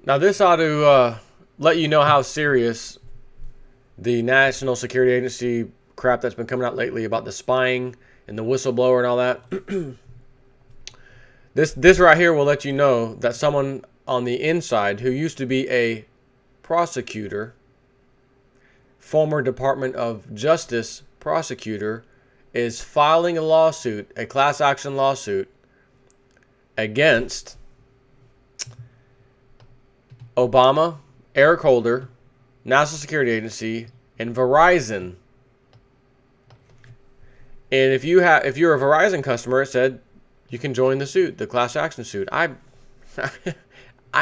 Now, this ought to let you know how serious the National Security Agency crap that's been coming out lately about the spying and the whistleblower and all that. This right here will let you know that someone on the inside who used to be a prosecutor, former Department of Justice prosecutor, is filing a lawsuit, a class action lawsuit, against Obama, Eric Holder, National Security Agency, and Verizon. And if you're a Verizon customer, it said you can join the suit, the class action suit. I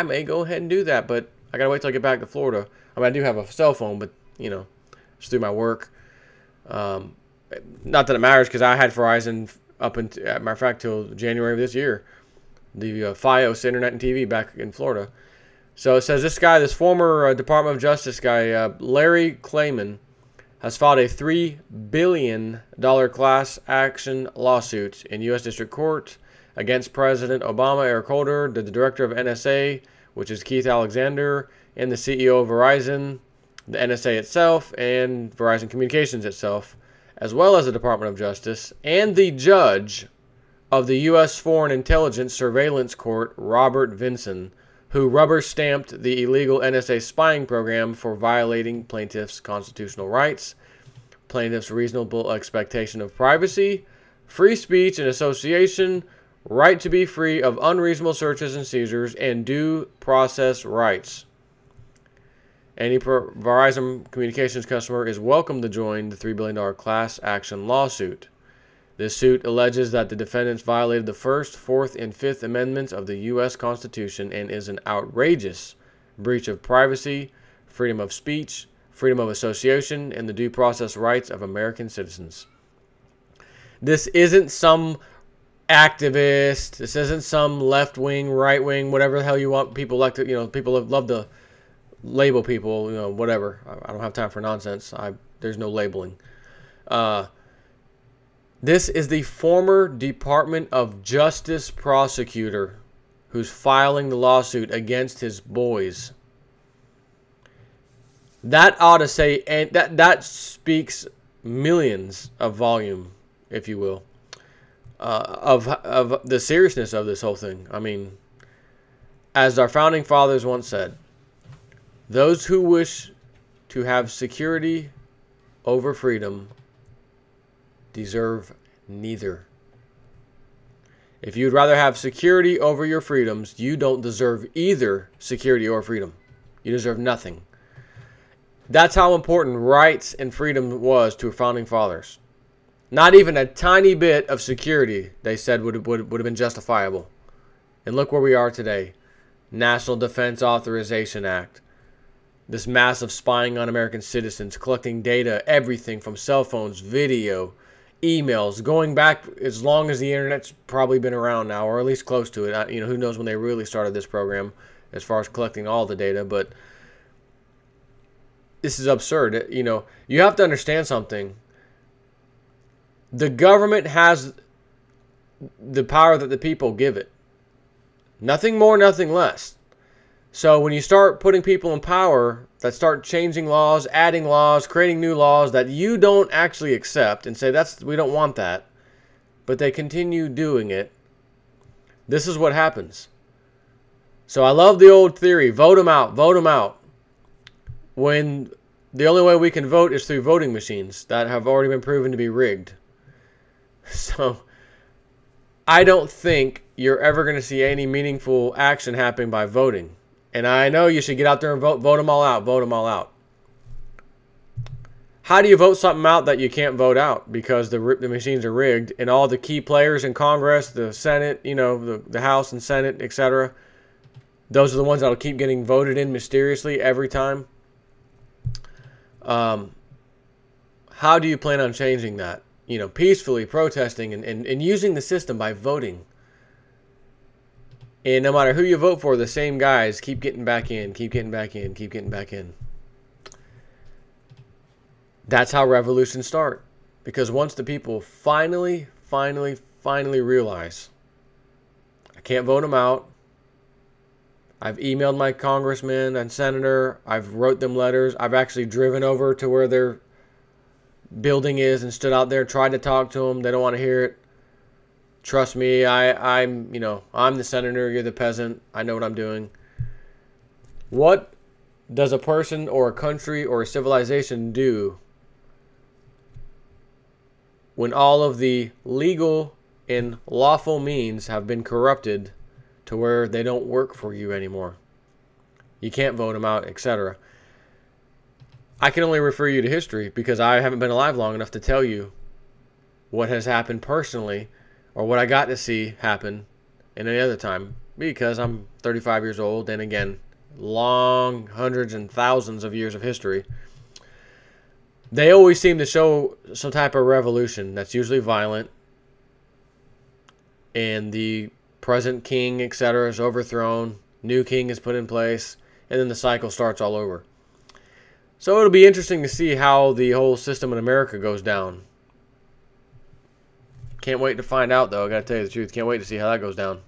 may go ahead and do that, but I gotta wait till I get back to Florida. I mean, I do have a cell phone, but it's through my work. Not that it matters, because I had Verizon up until, matter of fact, till January of this year. The FiOS internet and TV back in Florida. So it says this former Department of Justice guy, Larry Klayman, has filed a $3 billion class action lawsuit in U.S. District Court against President Obama, Eric Holder, the director of NSA, which is Keith Alexander, and the CEO of Verizon, the NSA itself, and Verizon Communications itself, as well as the Department of Justice, and the judge of the U.S. Foreign Intelligence Surveillance Court, Robert Vinson, who rubber-stamped the illegal NSA spying program for violating plaintiffs' constitutional rights, plaintiffs' reasonable expectation of privacy, free speech and association, right to be free of unreasonable searches and seizures, and due process rights. Any Verizon Communications customer is welcome to join the $3 billion class action lawsuit. This suit alleges that the defendants violated the First, Fourth, and Fifth Amendments of the U.S. Constitution and is an outrageous breach of privacy, freedom of speech, freedom of association, and the due process rights of American citizens. This isn't some activist. This isn't some left-wing, right-wing, whatever the hell you want. People like to, people love to label people, whatever. I don't have time for nonsense. There's no labeling. This is the former Department of Justice prosecutor who's filing the lawsuit against his boys. That ought to say, and that speaks millions of volume, if you will, of the seriousness of this whole thing. I mean, as our founding fathers once said, those who wish to have security over freedom deserve neither. If you'd rather have security over your freedoms, you don't deserve either security or freedom. You deserve nothing. That's how important rights and freedom was to our founding fathers. Not even a tiny bit of security, they said, would have been justifiable. And look where we are today. National Defense Authorization Act. This massive spying on American citizens, collecting data, everything from cell phones, video, emails, going back as long as the internet's probably been around now, or at least close to it. Who knows when they really started this program as far as collecting all the data, but this is absurd. You have to understand something. The government has the power that the people give it. Nothing more, nothing less. So when you start putting people in power that start changing laws, adding laws, creating new laws that you don't actually accept and say, we don't want that, but they continue doing it, this is what happens. So I love the old theory, vote them out, vote them out. When the only way we can vote is through voting machines that have already been proven to be rigged. So I don't think you're ever going to see any meaningful action happening by voting. And I know you should get out there and vote them all out, vote them all out. How do you vote something out that you can't vote out because the machines are rigged and all the key players in Congress, the Senate, the House and Senate, etc., those are the ones that will keep getting voted in mysteriously every time? How do you plan on changing that? Peacefully protesting and using the system by voting. And no matter who you vote for, the same guys keep getting back in, keep getting back in, keep getting back in. That's how revolutions start. Because once the people finally realize, I can't vote them out, I've emailed my congressman and senator. I've wrote them letters. I've actually driven over to where their building is and stood out there, tried to talk to them. They don't want to hear it. Trust me, I'm the senator. You're the peasant. I know what I'm doing. What does a person or a country or a civilization do when all of the legal and lawful means have been corrupted to where they don't work for you anymore? You can't vote them out, etc. I can only refer you to history because I haven't been alive long enough to tell you what has happened personally or what I got to see happen in any other time, because I'm 35 years old, and again, long hundreds and thousands of years of history. They always seem to show some type of revolution that's usually violent, and the present king, etc., is overthrown, new king is put in place, and then the cycle starts all over. So it'll be interesting to see how the whole system in America goes down. Can't wait to find out, though. I gotta tell you the truth. Can't wait to see how that goes down.